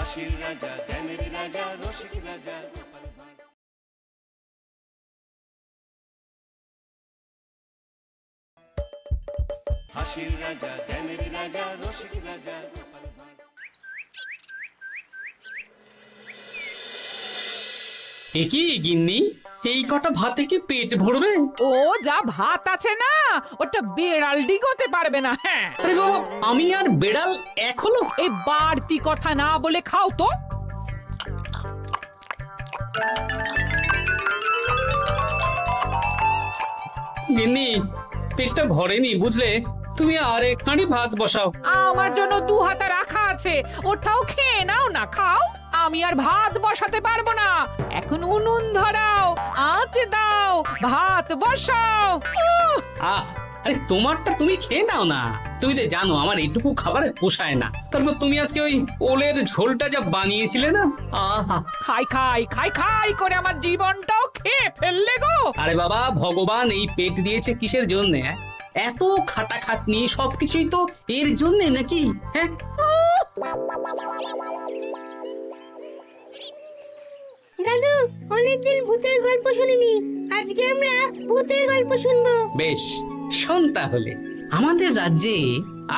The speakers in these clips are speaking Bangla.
হাসির রাজা, জ্ঞানের রাজা, রসিক রাজা। হাসির রাজা, জ্ঞানের রাজা, রসিক রাজা। একই গিন্নি, এই কটা ভাতে কি পেট ভরবে? ও যা ভাত আছে না, ওটা বেড়াল ডিগোতে পারবে না। হ্যাঁ, আরে বাবা, আমি আর বেড়াল এক হলো? এই বাড়তি কথা না বলে খাও তো। গিন্নি, পেটটা ভরেনি বুঝলে, তুমি আর এক হাঁড়ি ভাত বসাও। আমার জন্য 2 হাতা রাখা আছে, ওটাও খেয়ে নাও না। খাও, আমি আর ভাত বসাতে পারবো না। এখন উনুন ধরাও, আঁচ দাও, ভাত বসাও। আহ, আরে তোমারটা তুমি খেয়ে নাও না। তুমি তো জানো আমার এইটুকু খাবার পোষায় না। তারপর তুমি আজকে ওই ওলের ঝোলটা যা বানিয়েছিলে না, আহা। খাই খাই খাই খাই করে আমার জীবনটাও খেয়ে ফেললে গো। আরে বাবা, ভগবান এই পেট দিয়েছে কিসের জন্য? এত খাটাখাটনি, সবকিছুই তো এর জন্য নাকি? হ্যাঁ, দাদু, অনেকদিন ভূতের গল্প শুনিনি, আজকে আমরা ভূতের গল্প শুনবো। বেশ, শোন তাহলে। আমাদের রাজ্যে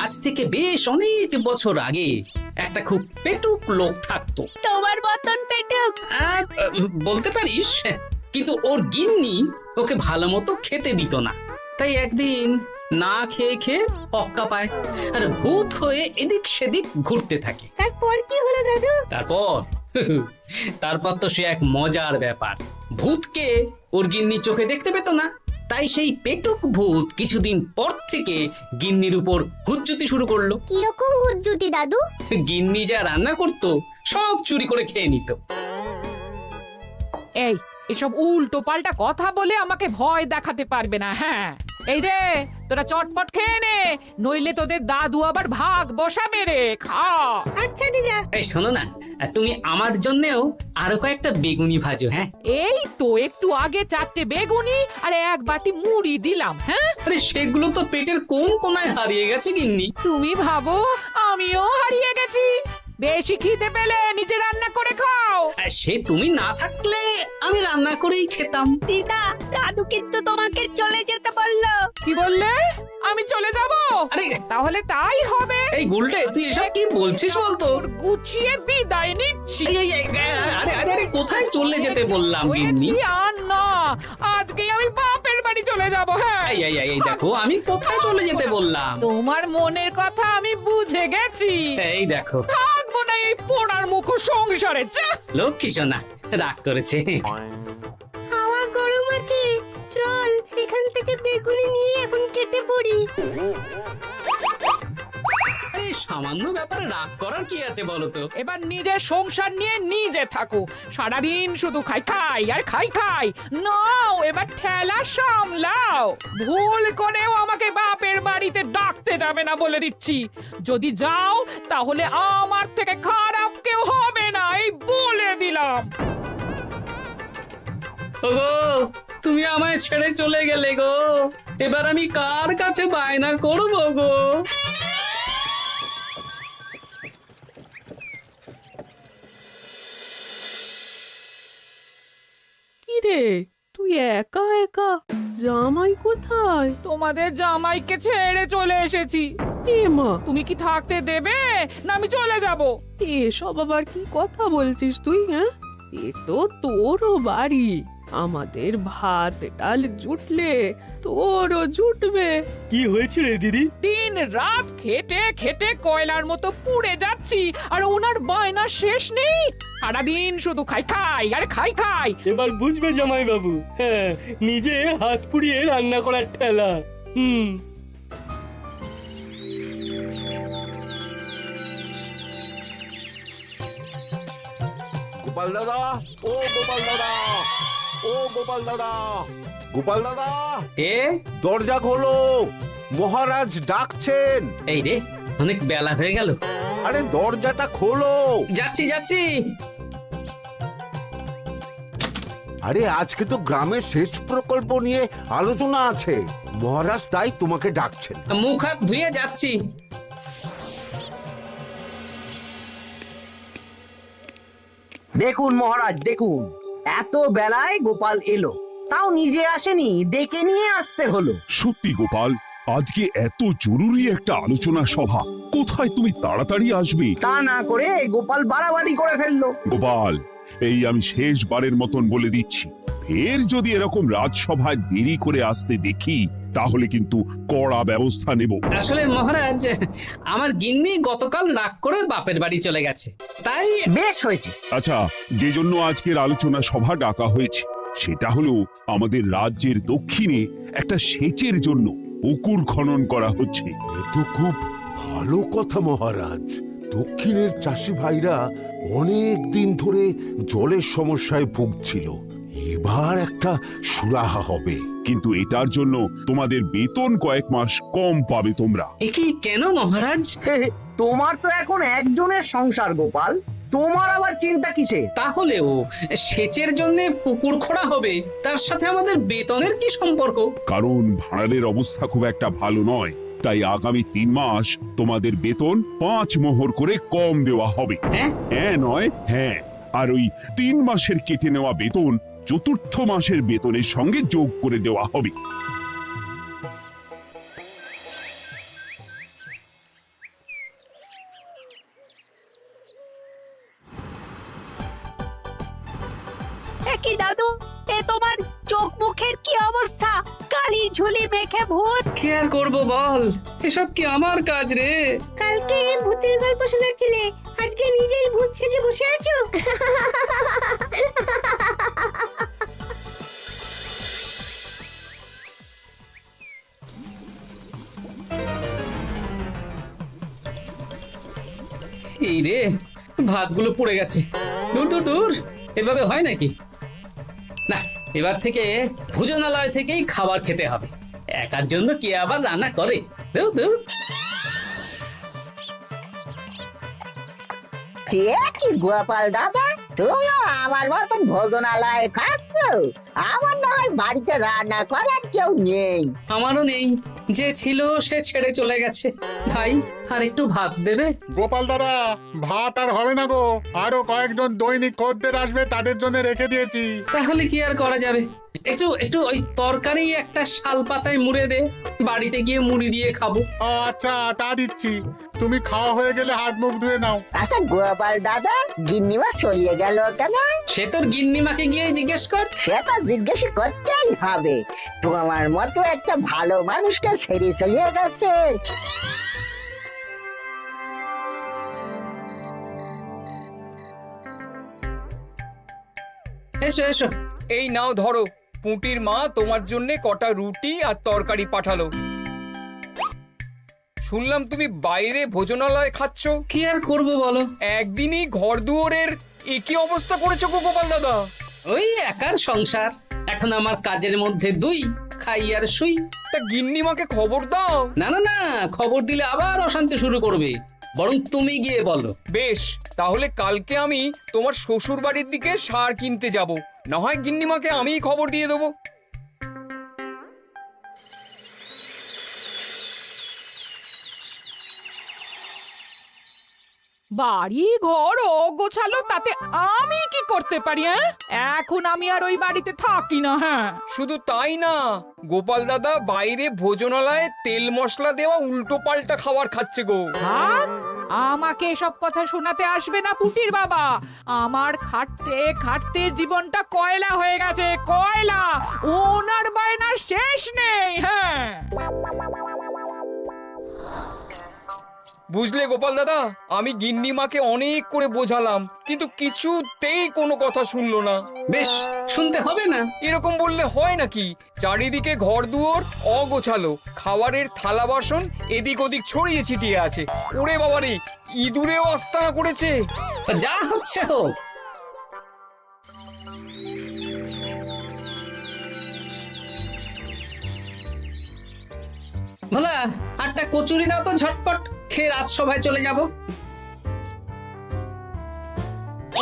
আজ থেকে বেশ অনেক বছর আগে একটা খুব পেটুক লোক থাকতো। তোমার মতন পেটুক? বলতে পারিস, কিন্তু ওর গিন্নি ওকে ভালো মতো খেতে দিত না। তাই একদিন না খেয়ে খেয়ে অক্কা পায় আর ভূত হয়ে এদিক সেদিক ঘুরতে থাকে। তারপর কি হলো দাদু? তারপর তো সে এক মজার ব্যাপার। ভূতকে ওর গিন্নি চোখে দেখতে পেত না, তাই সেই পেটুক ভূত কিছুদিন পর থেকে গিন্নির উপর হুজ্জুতি শুরু করলো। কিরকম হুজ্জুতি দাদু? গিন্নি যা রান্না করতো সব চুরি করে খেয়ে নিত। এই এসব উল্টো পাল্টা কথা বলে আমাকে ভয় দেখাতে পারবে না। হ্যাঁ, এই যে তোরা চটপট খেয়ে নে, নইলে তোদের দাদু আবার ভাগ বসাবে রে। খা। আচ্ছা দিদা। এই শোনো না, তুমি আমার জন্যেও আরো কয়েকটা বেগুনি ভাজো। হ্যাঁ, এই তো একটু আগে 4টে বেগুনি আর 1 বাটি মুড়ি দিলাম। হ্যাঁ, আরে সেগুলো তো পেটের কোন কোনায় হারিয়ে গেছে গিন্নি। তুমি ভাবো আমিও হারিয়ে গেছি? বেশি খিদে পেলে নিজে রান্না করে খাও। আর সে তুমি না থাকলে আমি রান্না করেই খেতাম। দিদা, দাদু কিন্তু তোমাকে চলে যেতে বললো। কি বললে? আমি চলে যাব? আরে তাহলে তাই হবে। এই গুলটে, তুই এসব কি বলছিস বলতো? গুছিয়ে বিদায় নিচ্ছি। আরে আরে আরে, কোথায় চলে যেতে বললাম গিন্নি? হয়েছি আর না, আজকেই আমি বাপের বাড়ি চলে যাব। হ্যাঁ, এই দেখো, আমি কোথায় চলে যেতে বললাম? তোমার মনের কথা আমি বুঝে গেছি। এই দেখো, থাকবো না এই পোড়ার মুখ সংসারে। যা। লক্ষ্মী সোনা রাগ করেছে। হাওয়া গরম আছে, চল এখান থেকে বেগুনি নিয়ে এখন কেটে পড়ি। এই সামান্য ব্যাপারে রাগ করার কি আছে বলো তো? এবার নিজের সংসার নিয়ে নিজে থাকো, সারাদিন শুধু খাই খাই আর খাই খাই। নাও এবার ঠেলা সামলাও। ভুল করেও আমাকে বাপের বাড়িতে ডাকতে যাবে না বলে দিচ্ছি। যদি যাও তাহলে আমার থেকে খারাপ কেউ হবে না, এই বলে দিলাম। ওগো, তুমি আমায় ছেড়ে চলে গেলে গো, এবার আমি কার কাছে বায়না করবো গো? রে, তুই একা একা? জামাই কোথায়? তোমাদের জামাইকে ছেড়ে চলে এসেছি। এ মা, তুমি কি থাকতে দেবে না আমি চলে যাব? এসব আবার কি কথা বলছিস তুই? হ্যাঁ, এ তো তোরও বাড়ি। আমাদের ভাত ডাল জুটলে তোরও জুটবে। কি হয়েছে রে দিদি? দিন রাত খেটে খেটে কয়লার মতো পুড়ে যাচ্ছি, আর ওনার বায়না শেষ নেই। সারাদিন শুধু খাই খাই আর খাই খাই। এবার বুঝবে জামাই বাবু, হ্যাঁ, নিজে হাত পুড়িয়ে রান্না করার ঠেলা। গোপাল দাদা, ও গোপাল দাদা, ও গোপাল দাদা, গোপাল দাদা, এ দরজা খোলো, মহারাজ ডাকছেন। এই রে, অনেক বেলা হয়ে গেল। আরে দরজাটা খোলো। যাচ্ছি যাচ্ছি। আরে আজকে তো গ্রামের সেচ প্রকল্প নিয়ে আলোচনা আছে, মহারাজ তাই তোমাকে ডাকছেন। মুখ হাত ধুয়ে যাচ্ছি। দেখুন মহারাজ দেখুন, এত বেলায় গোপাল এলো, তাও নিজে আসেনি, ডেকে নিয়ে আসতে হলো। সত্যি গোপাল, আজকে এত জরুরি একটা আলোচনা সভা, কোথায় তুমি তাড়াতাড়ি আসবে? তা না করে গোপাল বাড়াবাড়ি করে ফেললো। গোপাল, এই আমি শেষবারের মতন বলে দিচ্ছি, ফের যদি এরকম রাজসভায় দেরি করে আসতে দেখি তাহলে কিন্তু কড়া ব্যবস্থা নেব। আসলে মহারাজ, আমার গিন্নি গতকাল রাগ করে বাপের বাড়ি চলে গেছে, তাই বেশ হয়েছে। আচ্ছা, যে জন্য আজকের আলোচনা সভা ডাকা হয়েছে সেটা হলো আমাদের রাজ্যের দক্ষিণে একটা সেচের জন্য পুকুর খনন করা হচ্ছে। এ তো খুব ভালো কথা মহারাজ। দক্ষিণের চাষি ভাইরা অনেক দিন ধরে জলের সমস্যায় ভুগছিল, এবার একটা সুরাহা হবে। কিন্তু এটার জন্য তোমাদের বেতন কয়েক মাস কম পাবে তোমরা। একি কেন মহারাজ? তোমার তো এখন একজনের সংসার গোপাল, তোমার আবার চিন্তা কিসে? তাহলেও সেচের জন্য পুকুর খোঁড়া হবে, তার সাথে আমাদের বেতনের কি সম্পর্ক? কারণ ভাড়ারের অবস্থা খুব একটা ভালো নয়, তাই আগামী 3 মাস তোমাদের বেতন 5 মোহর করে কম দেওয়া হবে। হ্যাঁ? হ্যাঁ নয় হ্যাঁ, আর ওই 3 মাসের কেটে নেওয়া বেতন চতুর্থ মাসের বেতনের সঙ্গে যোগ করে দেওয়া হবে। কি দাদু, এ তোমার চোখ মুখের কি অবস্থা? কালি ঝুলি মেখে ভূত। কি আর করবো বল, এসব কি আমার কাজ রে? কালকে ভূতের গল্প শোনাচ্ছিলে, আজকে নিজেই ভূত সেজে বসে আছো। এই রে, ভাতগুলো পড়ে গেছে। দূর দূর দূর, এভাবে হয় নাকি? না, এবার থেকে ভোজনালয় থেকেই খাবার খেতে হবে। একার জন্য কে আবার রান্না করে? দূর দূর। কি গোপাল দাদা, তুমিও আমার মতন ভোজনালয়ে খাচ্ছ? আমার না হয় বাড়িতে রান্না করার কেউ নেই। আমারও নেই, যে ছিল সে ছেড়ে চলে গেছে। ভাই, আর একটু ভাত দেবে? গোপাল দাদা, ভাত আর হবে না গো, আরো কয়েকজন দৈনিক খদ্দের আসবে, তাদের জন্য রেখে দিয়েছি। তাহলে কি আর করা যাবে? একটু একটু ওই তরকারি একটা শাল পাতায় মুড়ে দে, বাড়িতে গিয়ে মুড়ি দিয়ে খাবো। আচ্ছা, তা দিচ্ছি। তুমি খাওয়া হয়ে গেলে হাত মুখ ধুয়ে নাও। আচ্ছা গোপাল দাদা, গিন্নিমা চলিয়ে গেল কেন? সে তোর গিন্নিমাকে গিয়ে জিজ্ঞেস কর। সে তো জিজ্ঞেস করতেই হবে, তোমার মতো একটা ভালো মানুষকে ছেড়ে চলিয়ে গেছে। এসো এসো। এই নাও ধরো, পুঁটির মা তোমার জন্য কটা রুটি আর তরকারি পাঠালো। শুনলাম তুমি বাইরে ভোজনালয় খাচ্ছ। কি আর করবো বলো, একদিনই ঘর দুয়ারের একই অবস্থা করেছো গো গোপাল দাদা। ওই একার সংসার, এখন আমার কাজের মধ্যে 2, খাই আর শুই। তা গিন্নিমাকে খবর দাও। না না না, খবর দিলে আবার অশান্তি শুরু করবে, বরং তুমি গিয়ে বলো। বেশ, তাহলে কালকে আমি তোমার শ্বশুর বাড়ির দিকে সার কিনতে যাব, না হয় গিন্নিমাকে আমিই খবর দিয়ে দেবো। বাড়ি ঘর অগোছালো, তাতে আমি কি করতে পারি? এখন আমি আর ওই বাড়িতে থাকি না। হ্যাঁ, শুধু তাই না, গোপাল দাদা বাইরে ভোজনালয়ে তেল মশলা দেওয়া উল্টো পাল্টা খাবার খাচ্ছে গো। থাক, আমাকে এসব কথা শোনাতে আসবে না পুটির বাবা। আমার খাটতে খাটতে জীবনটা কয়লা হয়ে গেছে, কয়লা। ওনার বায়নার শেষ নেই। হ্যাঁ, বুঝলে গোপাল দাদা, আমি গিন্নিমাকে অনেক করে বোঝালাম, কিন্তু কিছুতেই কোনো কথা শুনলো না। বেশ, শুনতে হবে না। এরকম বললে হয় নাকি? চারিদিকে ঘর দুয়ার অগোছালো, খাবারের থালা বাসন এদিক ওদিক ছড়িয়ে ছিটিয়ে আছে। ওরে বাবারে, ইঁদুরেও আস্তানা করেছে। যা হচ্ছে হোক। ভোলা, আটটা কচুরি দাও তো ঝটপট, খেয়ে রাজসভায় চলে যাব।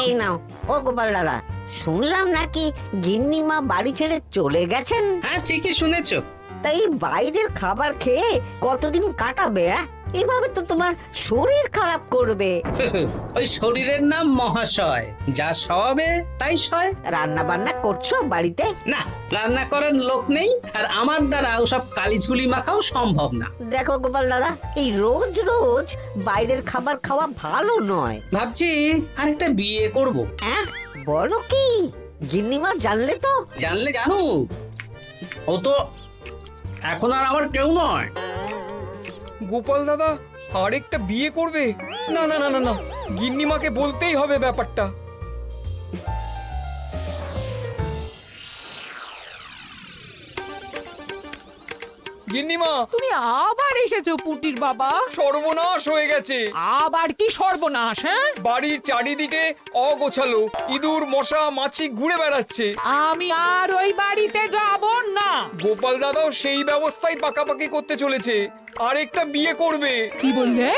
এই নাও। ও গোপাল দাদা, শুনলাম নাকি গিন্নিমা বাড়ি ছেড়ে চলে গেছেন? হ্যাঁ, ঠিকই শুনেছো। তাই বাইরের খাবার খেয়ে কতদিন কাটাবে? এভাবে তো তোমার শরীর খারাপ করবে। ওই শরীরের নাম মহাশয়, যা সবে তাই সয়। রান্না বান্না করছো বাড়িতে? না, রান্না করার লোক নেই, আর আমার দ্বারা ওসব কালিঝুলি মাখাও সম্ভব না। দেখো গোপাল দাদা, এই রোজ রোজ বাইরের খাবার খাওয়া ভালো নয়। ভাবছি আরেকটা বিয়ে করব। হ্যাঁ, বলো কি? গিন্নিমা জানলে তো? জানলে জানুক, ও তো এখন আর আমার কেউ নয়। গোপাল দাদা আরেকটা বিয়ে করবে? না না না না না, গিন্নিমাকে বলতেই হবে ব্যাপারটা। গিন্নিমা, তুমি আবার এসেছো পুটির বাবা। সর্বনাশ হয়ে গেছে। আবার কি সর্বনাশ? হ্যাঁ, বাড়ির চারিদিকে অগোছালো, ইঁদুর মশা মাছি ঘুরে বেড়াচ্ছে। আমি আর ওই বাড়িতে যাব না। গোপাল দাদাও সেই ব্যবস্থাই পাকাপাকি করতে চলেছে, আরেকটা বিয়ে করবে। কি বললে?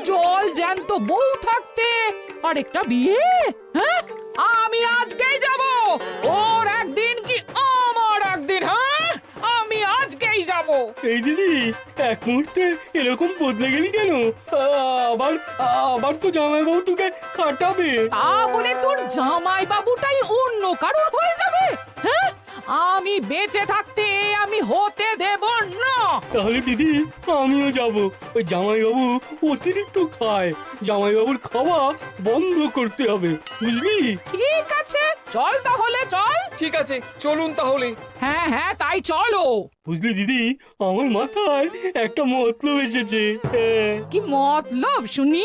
জল জ্যান্ত বউ থাকতে আরেকটা বিয়ে? হ্যাঁ, আমি আজকেই যাব। ওর একদিন কি আমার একদিন? হ্যাঁ, আমি আজকেই যাব। এই দিদি, এক মুহূর্তে এরকম বদলে গেলি কেন? আবার আবার তো জামাইবাবু তোকে কাটাবে। তা বলে তোর জামাই বাবুটাই অন্য কারোর হয়ে যাবে? হ্যাঁ, আমি বেঁচে থাকতে আমি হতে দেব না। তাহলে দিদি আমিও যাব। ওই জামাইবাবু অতিরিক্ত খায়, জামাইবাবুর খাওয়া বন্ধ করতে হবে, বুঝলি? ঠিক আছে, চল তাহলে চল। ঠিক আছে, চলুন তাহলে। হ্যাঁ হ্যাঁ, তাই চলো। বুঝলি দিদি, আমার মাথায় একটা মতলব এসেছে। হ্যাঁ। কি মতলব শুনি?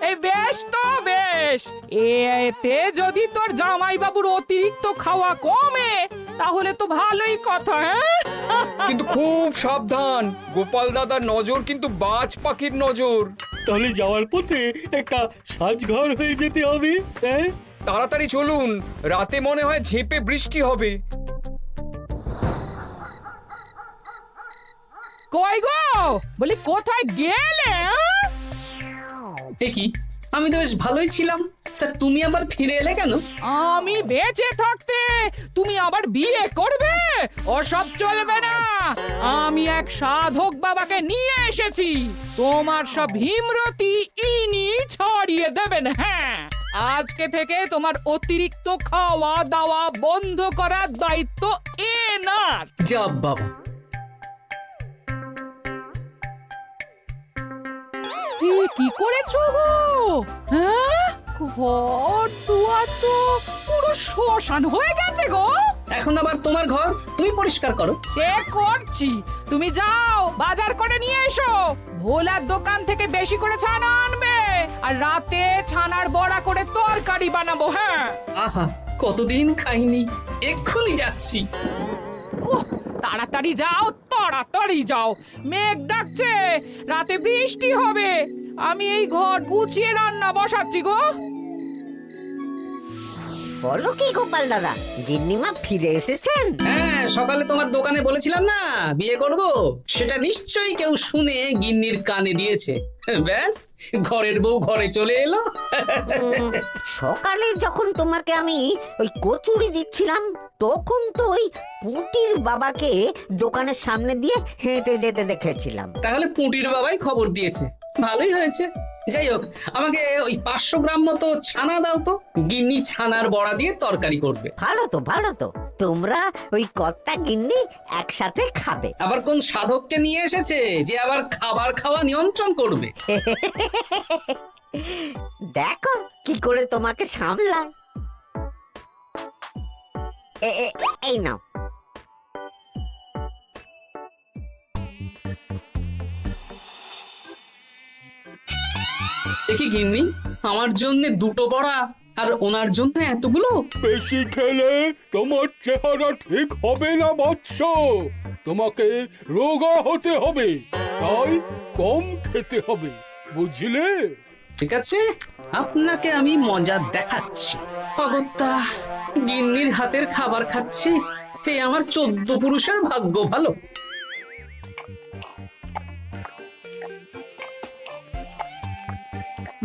এই বেশ তো বেশ, এতে যদি তোর জামাই বাবুর অতিরিক্ত খাওয়া কমে তাহলে তো ভালোই কথা। হ্যাঁ, কিন্তু খুব সাবধান, গোপাল দাদার নজর কিন্তু বাজ পাখির নজর। তাহলে যাওয়ার পথে একটা সাজঘর হয়ে যেতে হবে। হ্যাঁ, তাড়াতাড়ি চলুন, রাতে মনে হয় ঝেঁপে বৃষ্টি হবে। কই গো, বলি কোথায় গেলে? এ কি, আমি তো বেশ ভালোই ছিলাম, তা তুমি আবার ফিরে এলে কেন? আমি বেঁচে থাকতে তুমি আবার বিয়ে করবে? ওসব চলবে না। আমি এক সাধক বাবাকে নিয়ে এসেছি, তোমার সব ভীমরতি ইনি ছড়িয়ে দেবেন। হ্যাঁ, আজকে থেকে তোমার অতিরিক্ত খাওয়া দাওয়া বন্ধ করার দায়িত্ব এনার। যা বাবা, কি করেছো গো? হ্যাঁ, ঘর দুয়ার তো পুরো শ্মশান হয়ে গেছে গো। এখন আবার তোমার ঘর তুমি পরিষ্কার করো। সে করছি, তুমি যাও বাজার করে নিয়ে এসো। ভোলার দোকান থেকে বেশি করে ছানা আনবে, আর রাতে ছানার বড়া করে তরকারি বানাবো। হ্যাঁ, আহা, কতদিন খাইনি, এক্ষুনি যাচ্ছি। উহ, তাড়াতাড়ি যাও, তাড়াতাড়ি যাও। মেঘ ডাকছে, রাতে বৃষ্টি হবে। আমি এই ঘর গুছিয়ে রান্না বসাচ্ছি গো। বলো কি গোপাল দাদা, গিন্নিমা ফিরে এসেছেন? হ্যাঁ, সকালে তোমার দোকানে বলেছিলাম না বিয়ে করব, সেটা নিশ্চয়ই কেউ শুনে গিন্নির কানে দিয়েছে। ব্যাস, ঘরের বউ ঘরে চলে এলো। সকালে যখন তোমাকে আমি ওই কচুরি দিচ্ছিলাম, তখন তো ওই পুটির বাবাকে দোকানের সামনে দিয়ে হেঁটে যেতে দেখেছিলাম। তাহলে পুঁটির বাবাই খবর দিয়েছে, ভালোই হয়েছে। যাই হোক, আমাকে ওই 500 গ্রাম মতো ছানা দাও তো, গিন্নি ছানার বড়া দিয়ে তরকারি করবে। ভালো তো, ভালো তো, তোমরা ওই কর্তা গিন্নি একসাথে খাবে। আবার কোন সাধককে নিয়ে এসেছে যে আবার খাবার খাওয়া নিয়ন্ত্রণ করবে? দেখো কি করে তোমাকে সামলায়। এই নাও। দেখি গিন্নি, আমার জন্য দুটো বড়া আর ওনার জন্য এতগুলো? বেশি খেলে তোমার চেহারা ঠিক হবে না বৎস, তোমাকে রোগা হতে হবে, তাই কম খেতে হবে, বুঝলে? ঠিক আছে, আপনাকে আমি মজা দেখাচ্ছি। অগত্যা গিন্নির হাতের খাবার খাচ্ছি, এই আমার 14 পুরুষের ভাগ্য ভালো।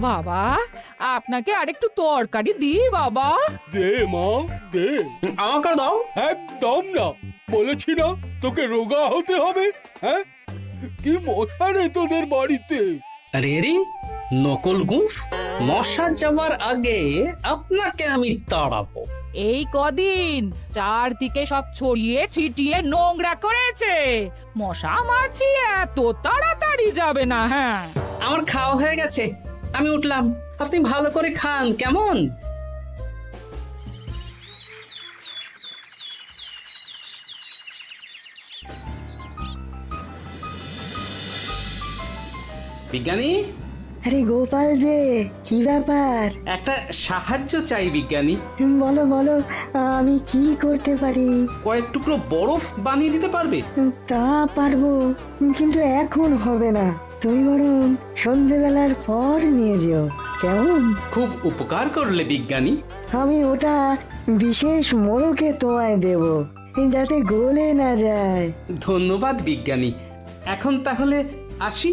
বাবা, আপনাকে আরেকটু তরকারি দিই বাবা? দে মা, দে। আমাকে দাও। একদম না, বলেছি না তোকে রোগা হতে হবে। হ্যাঁ, কি মশা রে তোদের বাড়িতে। আরে রে নকল গুফ, মশা যাওয়ার আগে আপনাকে আমি তাড়াবো। এই কদিন চারদিকে সব ছড়িয়ে ছিটিয়ে নোংরা করেছে, মশা মাছি এত তাড়াতাড়ি যাবে না। হ্যাঁ, আমার খাওয়া হয়ে গেছে, আমি উঠলাম। আপনি ভালো করে খান কেমন? বিজ্ঞানী, আরে গোপাল যে, কি ব্যাপার? একটা সাহায্য চাই বিজ্ঞানী। বলো বলো, আমি কি করতে পারি? কয়েক টুকরো বরফ বানিয়ে দিতে পারবে? তা পারবো, কিন্তু এখন হবে না। তুমি বরং সন্ধেবেলার পর নিয়ে যেও, কেমন? খুব উপকার করলে বিজ্ঞানী। আমি ওটা বিশেষ মোড়কে তোমায় দেব, যাতে গলে না যায়। ধন্যবাদ বিজ্ঞানী, এখন তাহলে আসি।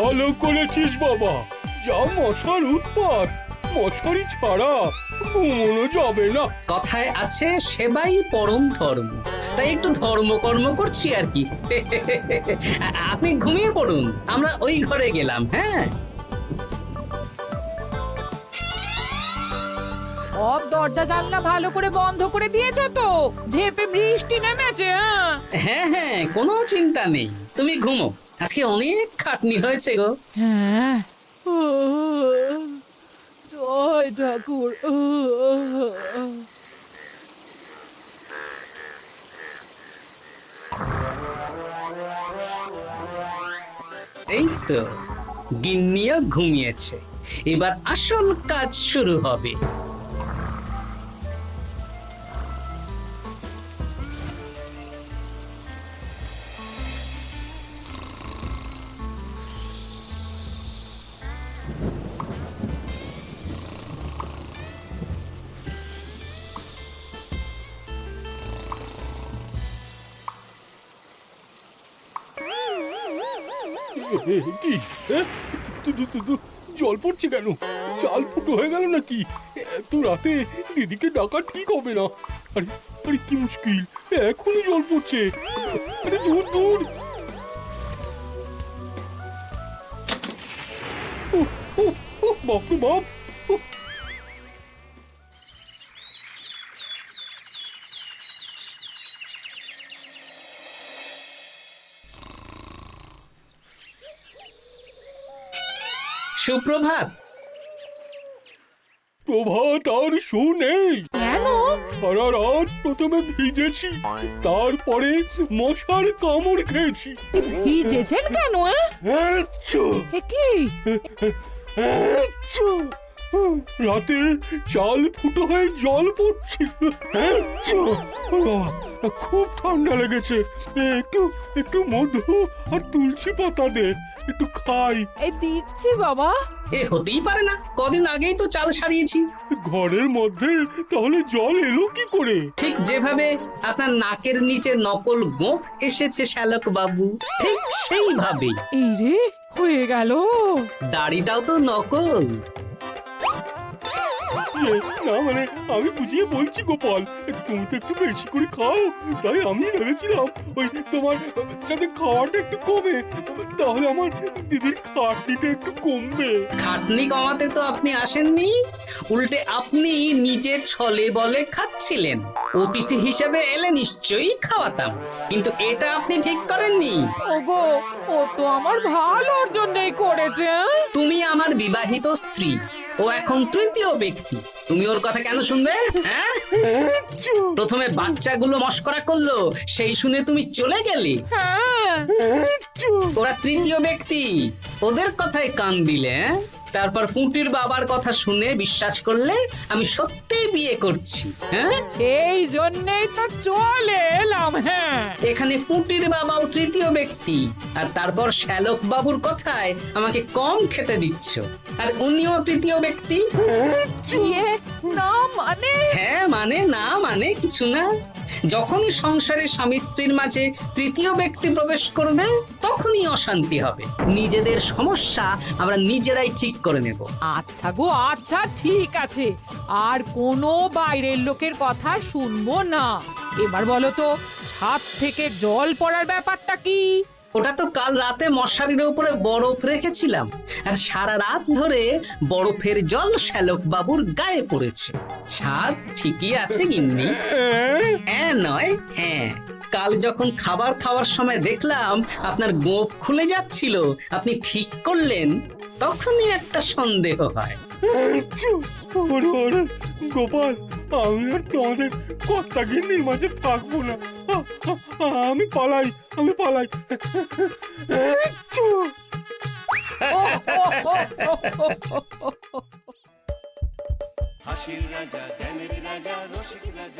ভালো করেছিস বাবা, যা মশার উৎপাত, মশারি ছাড়া ঘুমোনো যাবে না। কথায় আছে সেবাই পরম ধর্ম, তাই একটু ধর্মকর্ম করছি আর কি। আপনি ঘুমিয়ে পড়ুন, আমরা ওই ঘরে গেলাম। হ্যাঁ, সব দরজা জানলা ভালো করে বন্ধ করে দিয়েছ তো? ঝেপে বৃষ্টি নেমেছে। হ্যাঁ হ্যাঁ, কোনো চিন্তা নেই, তুমি ঘুমো। আজকে অনেক খাটনি হয়েছে গো। হ্যাঁ, জয় ঠাকুর। এই তো গিন্নিও ঘুমিয়েছে, এবার আসল কাজ শুরু হবে। কি জল পড়ছে কেন? চাল ফুটো হয়ে গেল নাকি? এত রাতে দিদিকে ডাকা ঠিক হবে না। আরে আরে কি মুশকিল, এখনই জল পড়ছে। আরে দূর দূর। বাপরে বাপ। সুপ্রভাত। প্রভাত আর শু নেই। কেন? সারা রাত প্রথমে ভিজেছি, তারপরে মশার কামড় খেয়েছি। ভিজেছেন কেন? কি রাতে চাল ফুটো হয়ে জল পড়ছিল। খুব ঠান্ডা লেগেছে। একটু একটু মধু আর তুলসী পাতা দে, একটু খাই। এই দিচ্ছি বাবা। এ হতেই পারে না, কদিন আগেই তো চাল সারিয়েছি। ঘরের মধ্যে তাহলে জল এলো কি করে? ঠিক যেভাবে আপনার নাকের নিচে নকল গোঁফ এসেছে শ্যালক বাবু, ঠিক সেইভাবেই। এই রে, হয়ে গেল। দাড়িটাও তো নকল। না মানে আমি বুঝিয়ে বলছি গোপাল, তুমি তো একটু বেশি করে খাও, তাই আমি ভেবেছিলাম ওই তোমার যাতে খাওয়াটা একটু কমে, তাহলে আমার দিদির খাটনিটা একটু কমবে। খাটনি কমাতে তো আপনি আসেননি, উল্টে আপনি নিজের ছলে বলে খাচ্ছিলেন। অতিথি হিসেবে এলে নিশ্চয়ই খাওয়াতাম, কিন্তু এটা আপনি ঠিক করেননি। ওগো, ও তো আমার ভালোর জন্যই করেছে। তুমি আমার বিবাহিত স্ত্রী, ও এখন তৃতীয় ব্যক্তি, তুমি ওর কথা কেন শুনবে? হ্যাঁ, প্রথমে বাচ্চাগুলো মস্করা করলো, সেই শুনে তুমি চলে গেলে। হ্যাঁ, ওরা তৃতীয় ব্যক্তি, ওদের কথায় কান দিলে। তারপর পুঁটির বাবার কথা শুনে বিশ্বাস করলে আমি সত্যি বিয়ে করছি। হ্যাঁ, সেই জন্যেই তো চলে এলাম। হ্যাঁ, এখানে পুঁটির বাবাও তৃতীয় ব্যক্তি, আর তারপর শ্যালক বাবুর কথায় আমাকে কম খেতে দিচ্ছ, আর উনিও তৃতীয় ব্যক্তি। ইয়ে, না মানে? হ্যাঁ মানে না মানে কিছু না। যখনই সংসারে স্বামী স্ত্রীর মাঝে তৃতীয় ব্যক্তি প্রবেশ করবে তখনই অশান্তি হবে। নিজেদের সমস্যা আমরা নিজেরাই ঠিক করে নেব। আচ্ছা গো, আচ্ছা ঠিক আছে, আর কোনো বাইরের লোকের কথা শুনবো না। এবার বলো তো, ছাদ থেকে জল পড়ার ব্যাপারটা কি? ওটা তো কাল রাতে মশারির উপরে বরফ রেখেছিলাম, আর সারা রাত ধরে বরফের জল শ্যালক বাবুর গায়ে পড়েছে। ছাদ ঠিকই আছে গিন্নি। হ্যাঁ নয় হ্যাঁ, কাল যখন খাবার খাওয়ার সময় দেখলাম আপনার গোঁফ খুলে যাচ্ছিল, আপনি ঠিক করলেন, তখনই একটা সন্দেহ হয়। ওরে ওরে গোপাল, আমি আর তোমাদের কর্তা গিন্নির মাঝে থাকবো না। আমি পালাই, আমি পালাই। হাসির রাজা জ্ঞানের রাজা রসিক রাজা